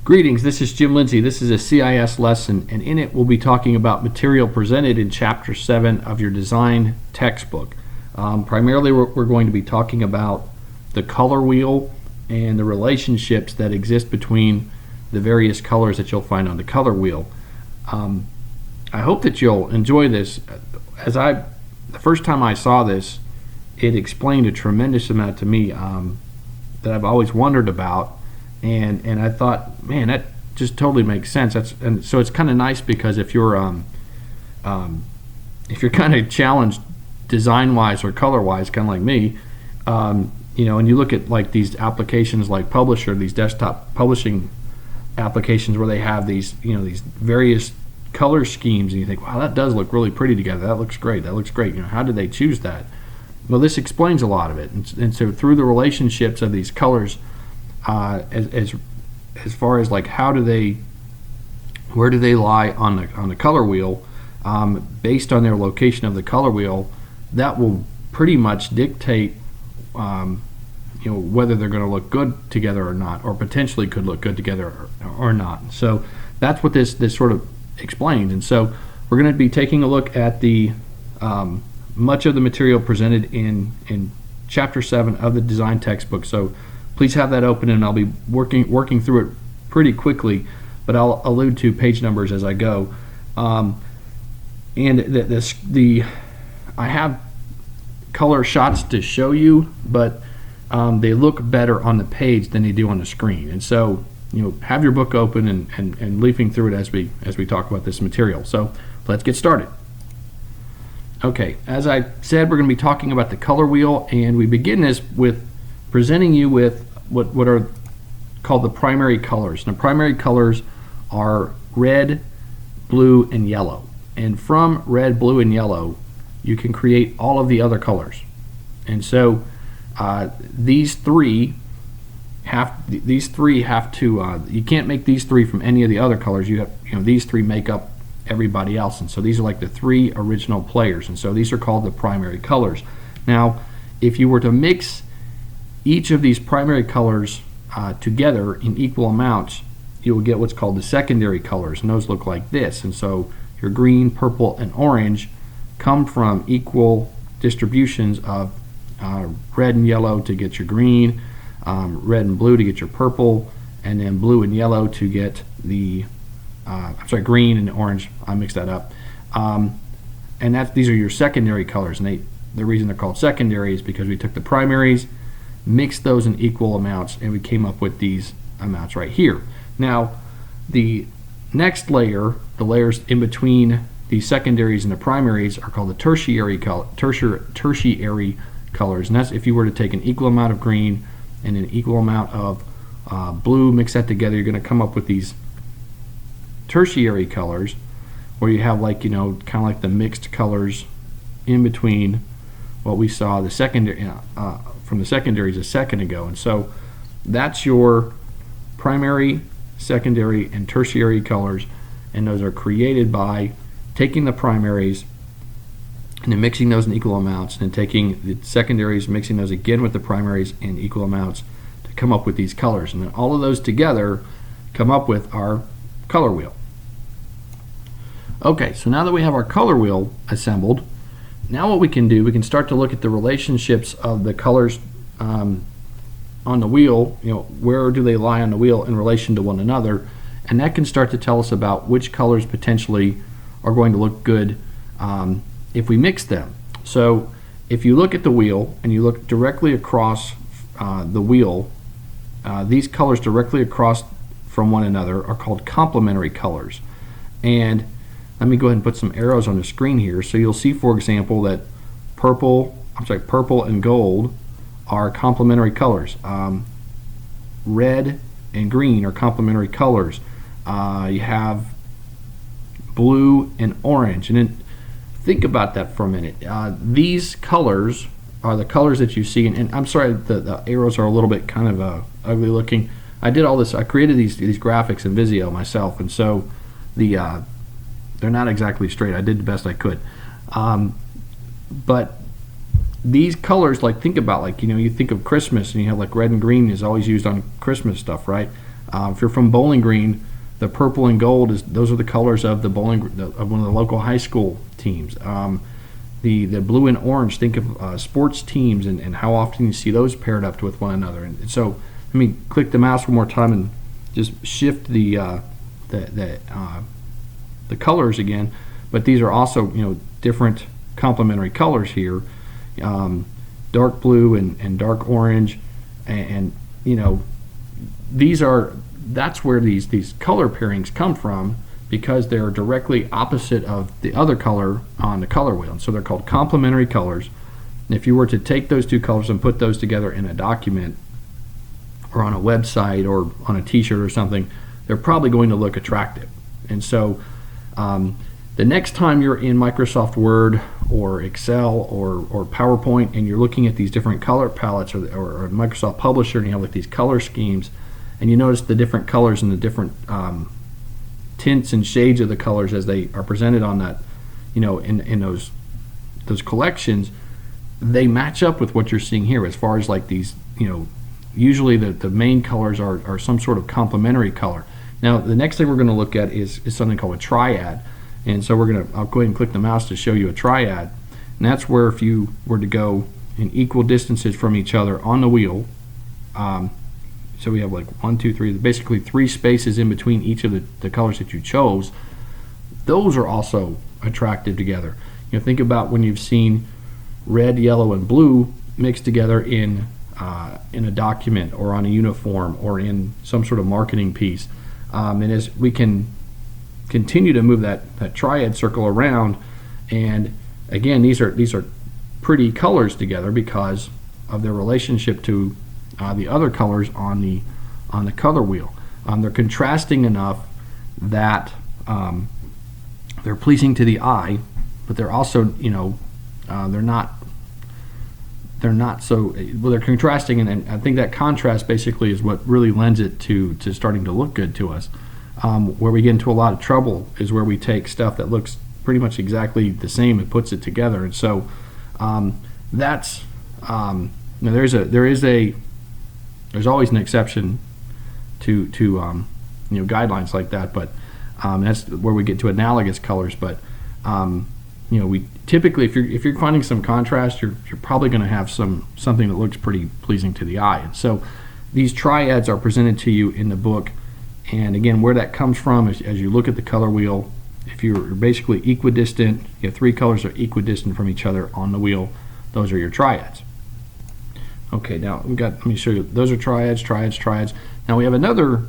Greetings, this is Jim Lindsay. This is a CIS lesson, and in it we'll be talking about material presented in Chapter 7 of your design textbook. Primarily we're going to be talking about the color wheel and the relationships that exist between the various colors that you'll find on the color wheel. I hope that you'll enjoy this. The first time I saw this, it explained a tremendous amount to me that I've always wondered about. And I thought, man, that just totally makes sense. And so it's kind of nice because if you're kind of challenged design-wise or color-wise, kind of like me, and you look at like these applications like Publisher, these desktop publishing applications where they have these these various color schemes, and you think, wow, that does look really pretty together. That looks great. That looks great. How did they choose that? Well, this explains a lot of it. And so through the relationships of these colors. As far as like where do they lie on the color wheel, based on their location of the color wheel, that will pretty much dictate whether they're going to look good together or not, or potentially could look good together or not. So that's what this sort of explains. And so we're going to be taking a look at the much of the material presented in Chapter 7 of the design textbook. So please have that open, and I'll be working through it pretty quickly, but I'll allude to page numbers as I go. And I have color shots to show you, but they look better on the page than they do on the screen. And so have your book open and leafing through it as we talk about this material. So let's get started. Okay, as I said, we're going to be talking about the color wheel, and we begin this with presenting you with what are called the primary colors. And the primary colors are red, blue, and yellow. And from red, blue, and yellow, you can create all of the other colors. And so these three have to. You can't make these three from any of the other colors. These three make up everybody else. And so these are like the three original players. And so these are called the primary colors. Now, if you were to mix each of these primary colors together in equal amounts, you will get what's called the secondary colors, and those look like this. And so your green, purple, and orange come from equal distributions of red and yellow to get your green, red and blue to get your purple, and then blue and yellow to get the green and orange. I mixed that up. And these are your secondary colors, and the reason they're called secondary is because we took the primaries, mixed those in equal amounts, and we came up with these amounts right here. Now, the next layer, the layers in between the secondaries and the primaries, are called the tertiary colors, and that's if you were to take an equal amount of green and an equal amount of blue, mix that together, you're going to come up with these tertiary colors, where you have kind of like the mixed colors in between what we saw the secondary from the secondaries a second ago. And so that's your primary, secondary, and tertiary colors, and those are created by taking the primaries and then mixing those in equal amounts, and then taking the secondaries, mixing those again with the primaries in equal amounts to come up with these colors. And then all of those together come up with our color wheel. Okay, so now that we have our color wheel assembled, now what we can do, we can start to look at the relationships of the colors on the wheel. Where do they lie on the wheel in relation to one another? And that can start to tell us about which colors potentially are going to look good if we mix them. So if you look at the wheel and you look directly across the wheel, these colors directly across from one another are called complementary colors. And let me go ahead and put some arrows on the screen here. So you'll see, for example, that purple and gold are complementary colors. Red and green are complementary colors. You have blue and orange. And then think about that for a minute. These colors are the colors that you see. And I'm sorry, the arrows are a little bit kind of ugly looking. I did all this. I created these graphics in Visio myself, and so they're not exactly straight. I did the best I could. But these colors, think about, you think of Christmas, and you have red and green is always used on Christmas stuff, right? If you're from Bowling Green, the purple and gold those are the colors of of one of the local high school teams. The blue and orange, think of sports teams and how often you see those paired up with one another. And so let me click the mouse one more time and just shift the colors again. But these are also, different complementary colors here. Dark blue and dark orange, and that's where these color pairings come from, because they're directly opposite of the other color on the color wheel. And so they're called complementary colors. And if you were to take those two colors and put those together in a document or on a website or on a t-shirt or something, they're probably going to look attractive. And so the next time you're in Microsoft Word or Excel or PowerPoint and you're looking at these different color palettes or Microsoft Publisher, and you have like these color schemes, and you notice the different colors and the different tints and shades of the colors as they are presented on that, in those collections, they match up with what you're seeing here as far as like these, usually the main colors are some sort of complementary color. Now the next thing we're going to look at is something called a triad. And so I'll go ahead and click the mouse to show you a triad. And that's where if you were to go in equal distances from each other on the wheel, so we have like 1, 2, 3, basically 3 spaces in between each of the colors that you chose. Those are also attractive together. Think about when you've seen red, yellow, and blue mixed together in a document or on a uniform or in some sort of marketing piece. And as we can continue to move that triad circle around, and again, these are pretty colors together because of their relationship to the other colors on the color wheel. They're contrasting enough that they're pleasing to the eye, but they're also they're not so well. They're contrasting, and I think that contrast basically is what really lends it to starting to look good to us. Where we get into a lot of trouble is where we take stuff that looks pretty much exactly the same and puts it together. And so that's there's always an exception to guidelines like that, but that's where we get to analogous colors. But we typically, if you're finding some contrast, you're probably going to have something that looks pretty pleasing to the eye. And so these triads are presented to you in the book. And again, where that comes from is as you look at the color wheel, if you're basically equidistant, you have 3 colors are equidistant from each other on the wheel, those are your triads. Okay, now let me show you, those are triads. Now we have another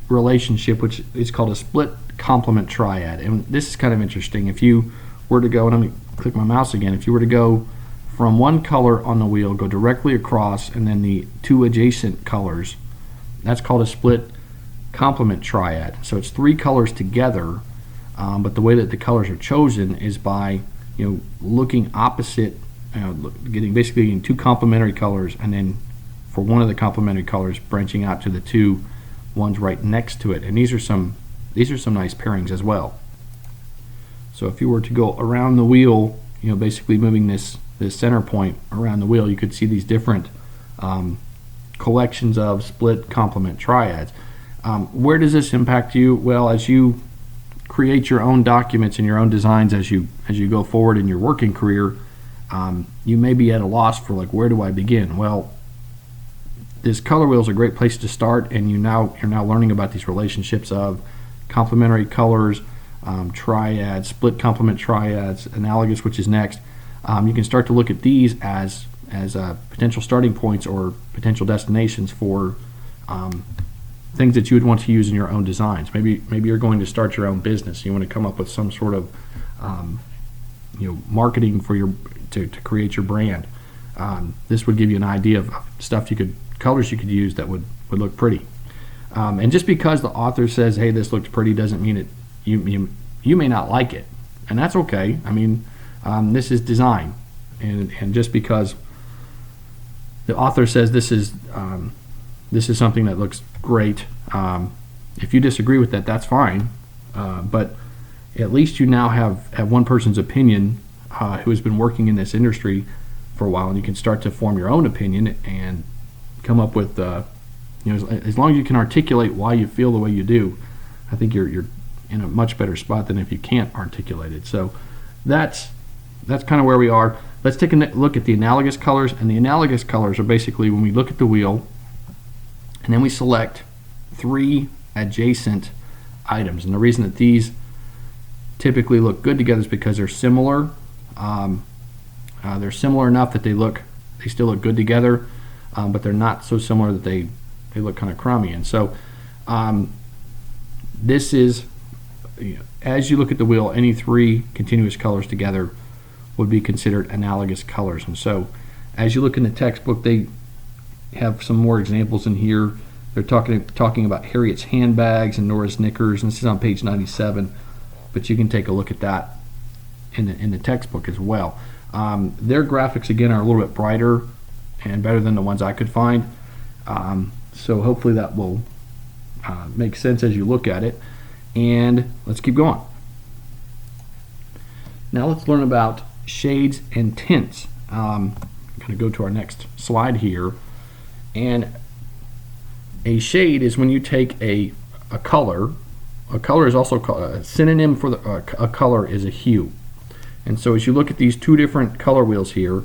relationship, which is called a split complement triad. And this is kind of interesting. If you were to go, and let me click my mouse again, if you were to go from one color on the wheel, go directly across, and then the 2 adjacent colors, that's called a split complement triad. So it's 3 colors together, but the way that the colors are chosen is by looking opposite, getting 2 complementary colors, and then for one of the complementary colors branching out to the 2 ones right next to it. And these are some nice pairings as well. So if you were to go around the wheel, basically moving this center point around the wheel, you could see these different collections of split complement triads. Where does this impact you? Well, as you create your own documents and your own designs as you go forward in your working career, you may be at a loss for where do I begin? Well, this color wheel is a great place to start, and you're now learning about these relationships of complementary colors, triads, split complement triads, analogous, which is next. You can start to look at these as potential starting points or potential destinations for things that you would want to use in your own designs. Maybe you're going to start your own business. You want to come up with some sort of marketing for to create your brand. This would give you an idea of colors you could use that would look pretty. And just because the author says, hey, this looks pretty, doesn't mean it you may not like it, and that's okay. I mean, this is design, and just because the author says this is something that looks great, if you disagree with that, that's fine. But at least you now have one person's opinion who has been working in this industry for a while, and you can start to form your own opinion and come up with as long as you can articulate why you feel the way you do, I think you're in a much better spot than if you can't articulate it. So that's kind of where we are. Let's take a look at the analogous colors. And the analogous colors are basically when we look at the wheel and then we select 3 adjacent items. And the reason that these typically look good together is because they're similar. They're similar enough that they still look good together, but they're not so similar that they look kind of crummy. And so this is, as you look at the wheel, any 3 continuous colors together would be considered analogous colors. And so as you look in the textbook, they have some more examples in here. They're talking about Harriet's handbags and Nora's knickers, and this is on page 97, but you can take a look at that in the textbook as well. Their graphics again are a little bit brighter and better than the ones I could find, so hopefully that will make sense as you look at it. And let's keep going. Now let's learn about shades and tints. I'm going to go to our next slide here. And a shade is when you take a color. A color is also called a synonym for a color is a hue. And so as you look at these 2 different color wheels here,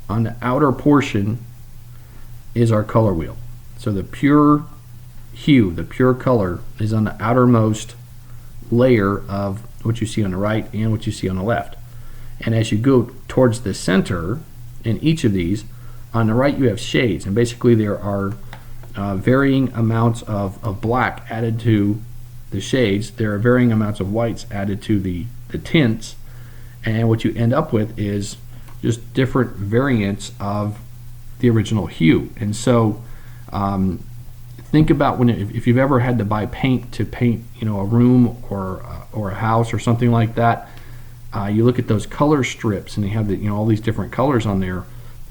on the outer portion is our color wheel. So the pure hue, the pure color, is on the outermost layer of what you see on the right and what you see on the left. And as you go towards the center in each of these, on the right you have shades, and basically there are varying amounts of black added to the shades. There are varying amounts of whites added to the tints, and what you end up with is just different variants of the original hue. And so think about if you've ever had to buy paint to paint a room or a house or something like that. You look at those color strips and they have all these different colors on there,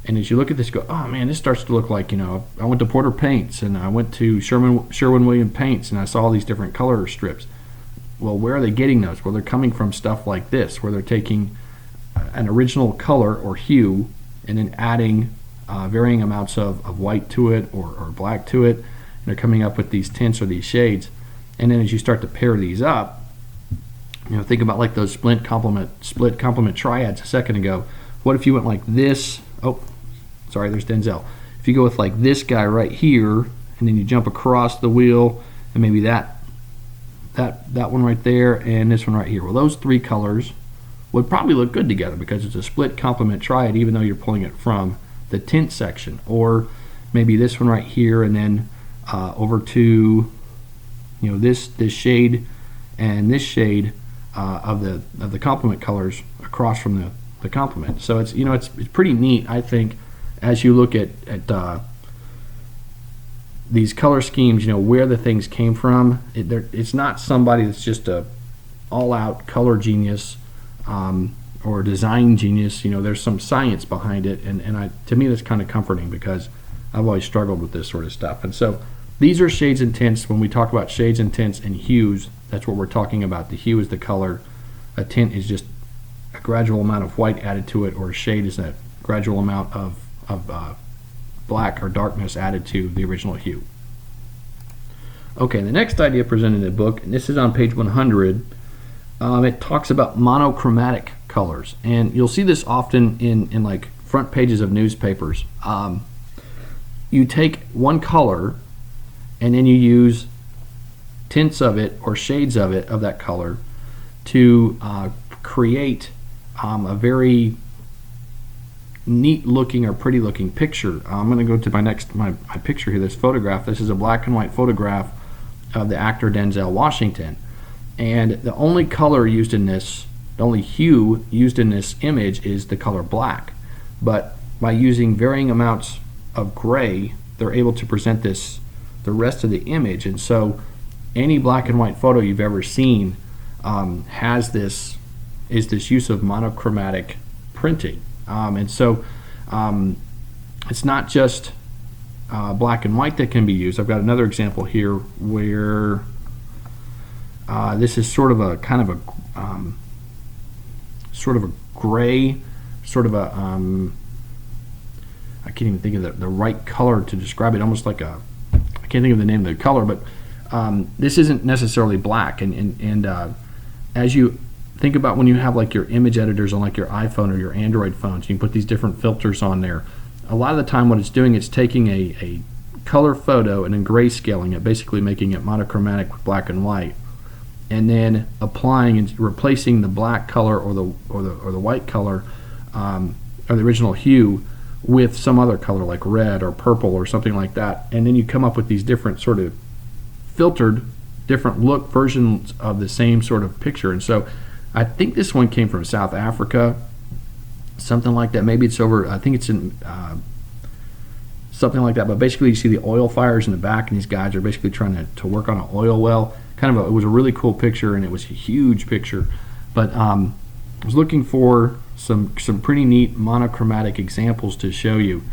and as you look at this, you go, oh man, this starts to look like, I went to Porter Paints and I went to Sherwin-Williams Paints and I saw all these different color strips. Well, where are they getting those? Well, they're coming from stuff like this, where they're taking an original color or hue and then adding varying amounts of white to it or black to it, and they're coming up with these tints or these shades. And then as you start to pair these up, think about like those split complement triads a second ago. What if you went like this? Oh, sorry, there's Denzel. If you go with like this guy right here, and then you jump across the wheel, and maybe that one right there, and this one right here. Well, those 3 colors would probably look good together because it's a split complement triad, even though you're pulling it from the tint section. Or maybe this one right here, and then over to this shade and this shade of the complement colors across from the complement. So it's it's pretty neat, I think, as you look at these color schemes, where the things came from. It's not somebody that's just a all-out color genius or design genius. There's some science behind it, and to me that's kind of comforting because I've always struggled with this sort of stuff. And so these are shades and tints. When we talk about shades and tints and hues, that's what we're talking about. The hue is the color. A tint is just a gradual amount of white added to it, or a shade is a gradual amount of black or darkness added to the original hue. Okay, the next idea presented in the book, and this is on page 100, it talks about monochromatic colors, and you'll see this often in like front pages of newspapers. You take one color and then you use tints of it or shades of it, of that color, to create a very neat looking or pretty looking picture. I'm going to go to my picture here, this photograph. This is a black and white photograph of the actor Denzel Washington, and the only color used in this, the only hue used in this image is the color black. But by using varying amounts of gray, they're able to present the rest of the image. And so any black and white photo you've ever seen has this use of monochromatic printing. And so it's not just black and white that can be used. I've got another example here where this is sort of a kind of a gray, sort of a I can't even think of the right color to describe it. Almost like a I can't think of the name of the color, but this isn't necessarily black. And as you think about when you have like your image editors on like your iPhone or your Android phones, you can put these different filters on there. A lot of the time what it's doing, it's taking a color photo and then grayscaling it, basically making it monochromatic with black and white, and then applying and replacing the black color or the white color or the original hue with some other color like red or purple or something like that, and then you come up with these different sort of filtered different look versions of the same sort of picture. And so I think this one came from South Africa, something like that. Maybe it's over, I think it's in something like that, but basically you see the oil fires in the back, and these guys are basically trying to work on an oil well. It was a really cool picture, and it was a huge picture. But I was looking for some pretty neat monochromatic examples to show you,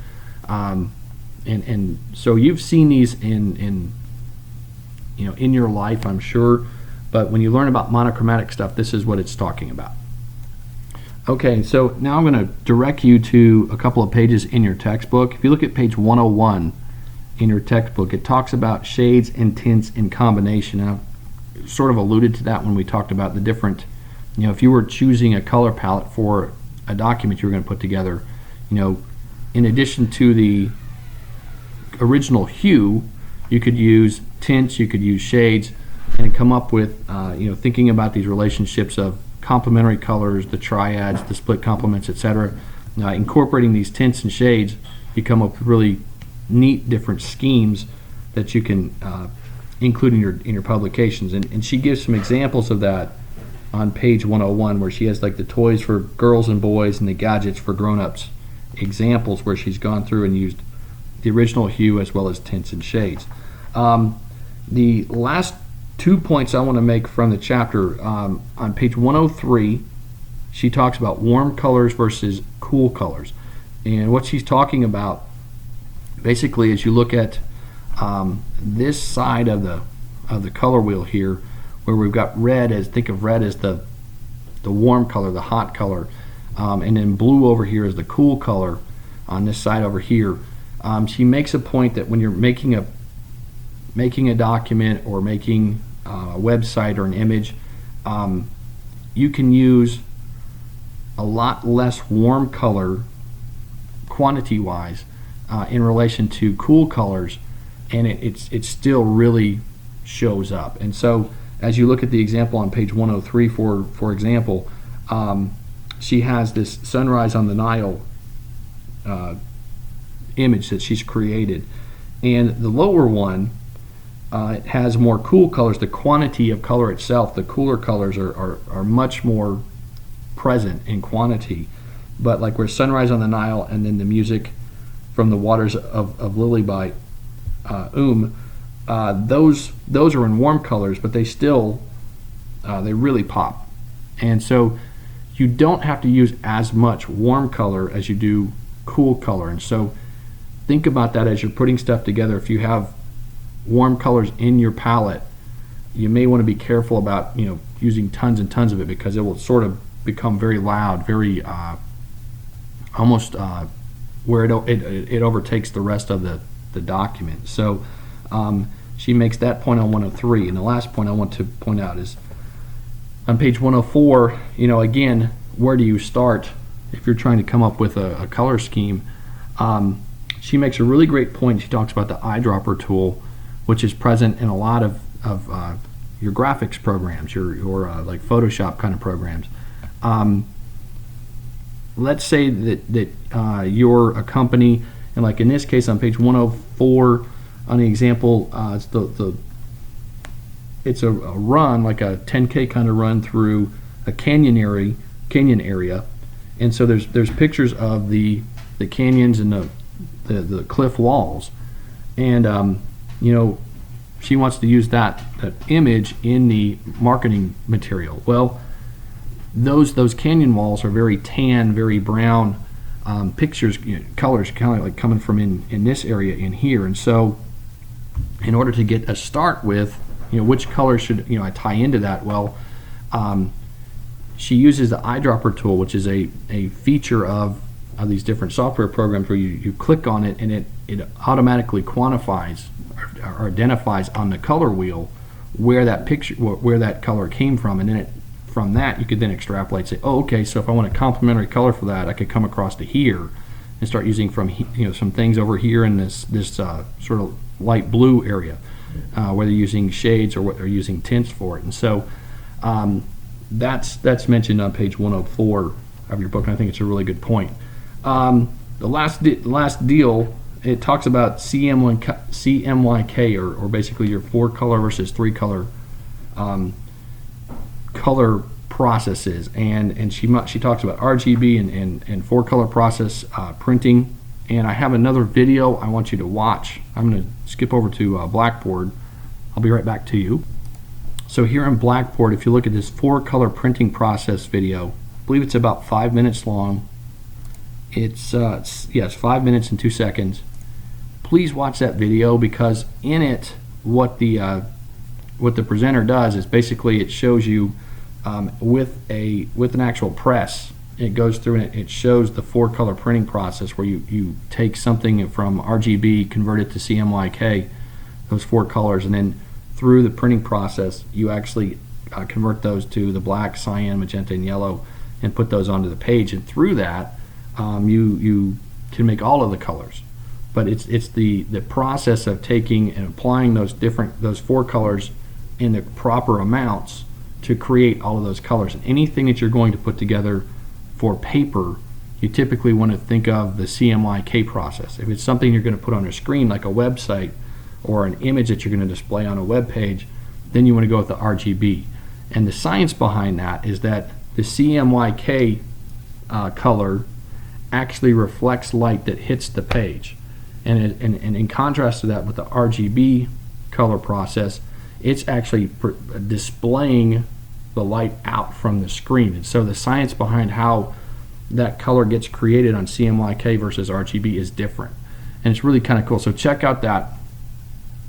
and so you've seen these in your life, I'm sure. But when you learn about monochromatic stuff, this is what it's talking about. Okay, so now I'm going to direct you to a couple of pages in your textbook. If you look at page 101 in your textbook, it talks about shades and tints in combination. And I've sort of alluded to that when we talked about the different, if you were choosing a color palette for a document you were going to put together, in addition to the original hue, you could use tints, you could use shades, and come up with, thinking about these relationships of complementary colors, the triads, the split complements, etc. Incorporating these tints and shades, you come up with really neat different schemes that you can include in your publications. And she gives some examples of that on page 101, where she has like the toys for girls and boys and the gadgets for grown-ups examples, where she's gone through and used the original hue as well as tints and shades. The last 2 points I want to make from the chapter, on page 103, she talks about warm colors versus cool colors. And what she's talking about basically is you look at this side of the color wheel here, where we've got red as, think of red as the warm color, the hot color, and then blue over here is the cool color on this side over here. She makes a point that when you're making a document or making a website or an image, you can use a lot less warm color quantity wise in relation to cool colors, and it still really shows up. And so as you look at the example on page 103, for example, she has this sunrise on the Nile image that she's created, and the lower one, it has more cool colors. The quantity of color itself, the cooler colors are much more present in quantity. But like where Sunrise on the Nile and then the music from the waters of Lily by those are in warm colors, but they still they really pop. And so you don't have to use as much warm color as you do cool color. And so think about that as you're putting stuff together. If you have warm colors in your palette, you may want to be careful about using tons and tons of it, because it will sort of become very loud, very almost where it overtakes the rest of the document. So she makes that point on 103. And the last point I want to point out is on page 104. Again, where do you start if you're trying to come up with a color scheme? She makes a really great point. She talks about the eyedropper tool, which is present in a lot of your graphics programs, your like Photoshop kind of programs. Let's say that you're a company, and like in this case on page 104 on the example, it's a run, like a 10K kind of run through a canyon area, and so there's pictures of the canyons and the cliff walls, and she wants to use that image in the marketing material. Well, those canyon walls are very tan, very brown pictures, colors kind of like coming from in this area in here. And so in order to get a start with which color should I tie into that, well, she uses the eyedropper tool, which is a feature of these different software programs where you click on it and it automatically quantifies or identifies on the color wheel where that picture, where that color came from, and then from that you could then extrapolate, say, oh, okay, so if I want a complementary color for that, I could come across to here and start using from some things over here in this sort of light blue area, whether using shades or what they're using tints for it. And so that's mentioned on page 104 of your book, and I think it's a really good point. The last deal, it talks about CMYK, or basically your 4-color versus 3-color color processes, and she talks about RGB and 4-color process printing. And I have another video I want you to watch. I'm going to skip over to Blackboard. I'll be right back to you. So here in Blackboard, if you look at this 4-color printing process video, I believe it's about 5 minutes long. It's 5 minutes and 2 seconds. Please watch that video, because in it, what the presenter does is basically it shows you with an actual press. It goes through and it shows the 4-color printing process, where you take something from RGB, convert it to CMYK, those 4 colors, and then through the printing process you actually convert those to the black, cyan, magenta, and yellow, and put those onto the page. And through that you can make all of the colors. But it's the process of taking and applying those 4 colors in the proper amounts to create all of those colors. And anything that you're going to put together for paper, you typically want to think of the CMYK process. If it's something you're going to put on a screen, like a website or an image that you're going to display on a web page, then you want to go with the RGB. And the science behind that is that the CMYK color actually reflects light that hits the page. And in contrast to that, with the RGB color process, it's actually displaying the light out from the screen. And so the science behind how that color gets created on CMYK versus RGB is different. And it's really kind of cool. So check out that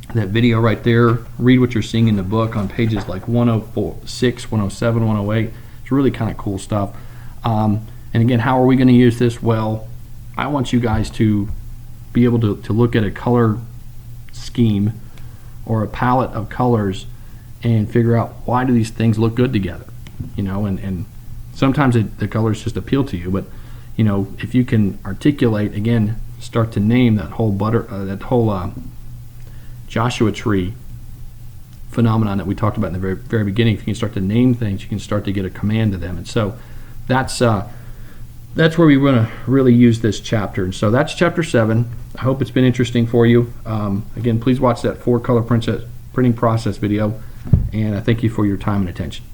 video right there. Read what you're seeing in the book on pages like 106, 107, 108. It's really kind of cool stuff. And again, how are we going to use this? Well, I want you guys to be able to look at a color scheme or a palette of colors and figure out, why do these things look good together, and sometimes the colors just appeal to you. But if you can articulate, again, start to name that whole Joshua tree phenomenon that we talked about in the very, very beginning. If you can start to name things, you can start to get a command to them. And so that's where we want to really use this chapter. And so that's chapter 7. I hope it's been interesting for you. Again, please watch that 4-color printing process video, and I thank you for your time and attention.